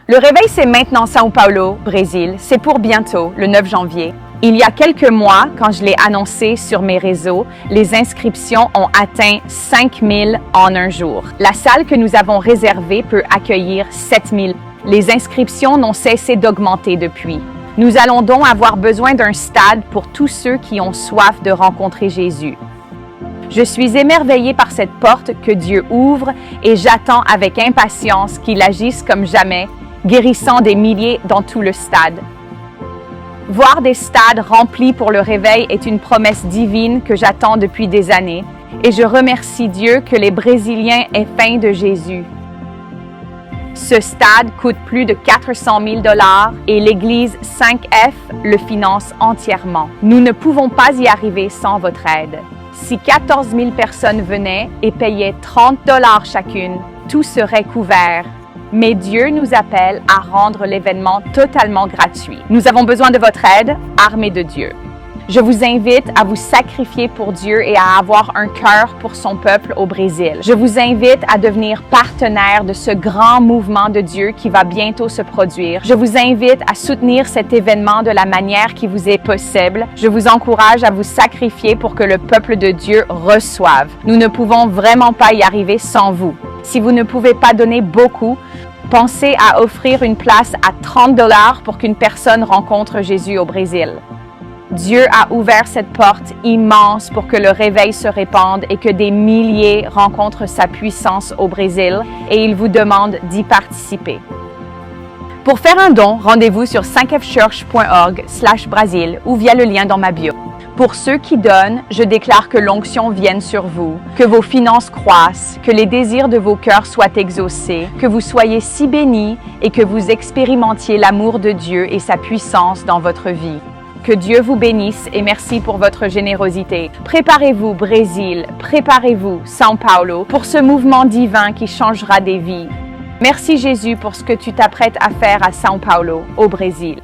Le réveil, c'est maintenant São Paulo, Brésil. C'est pour bientôt, le 9 janvier. Il y a quelques mois, quand je l'ai annoncé sur mes réseaux, les inscriptions ont atteint 5000 en un jour. La salle que nous avons réservée peut accueillir 7000. Les inscriptions n'ont cessé d'augmenter depuis. Nous allons donc avoir besoin d'un stade pour tous ceux qui ont soif de rencontrer Jésus. Je suis émerveillée par cette porte que Dieu ouvre et j'attends avec impatience qu'il agisse comme jamais, guérissant des milliers dans tout le stade. Voir des stades remplis pour le réveil est une promesse divine que j'attends depuis des années et je remercie Dieu que les Brésiliens aient faim de Jésus. Ce stade coûte plus de 400 000 $ et l'Église 5F le finance entièrement. Nous ne pouvons pas y arriver sans votre aide. Si 14 000 personnes venaient et payaient 30 $ chacune, tout serait couvert. Mais Dieu nous appelle à rendre l'événement totalement gratuit. Nous avons besoin de votre aide, armée de Dieu. Je vous invite à vous sacrifier pour Dieu et à avoir un cœur pour son peuple au Brésil. Je vous invite à devenir partenaire de ce grand mouvement de Dieu qui va bientôt se produire. Je vous invite à soutenir cet événement de la manière qui vous est possible. Je vous encourage à vous sacrifier pour que le peuple de Dieu reçoive. Nous ne pouvons vraiment pas y arriver sans vous. Si vous ne pouvez pas donner beaucoup, pensez à offrir une place à 30 $ pour qu'une personne rencontre Jésus au Brésil. Dieu a ouvert cette porte immense pour que le réveil se répande et que des milliers rencontrent sa puissance au Brésil et il vous demande d'y participer. Pour faire un don, rendez-vous sur 5fchurch.org/Brasil ou via le lien dans ma bio. Pour ceux qui donnent, je déclare que l'onction vienne sur vous, que vos finances croissent, que les désirs de vos cœurs soient exaucés, que vous soyez si bénis et que vous expérimentiez l'amour de Dieu et sa puissance dans votre vie. Que Dieu vous bénisse et merci pour votre générosité. Préparez-vous, Brésil, préparez-vous, São Paulo, pour ce mouvement divin qui changera des vies. Merci Jésus pour ce que tu t'apprêtes à faire à São Paulo, au Brésil.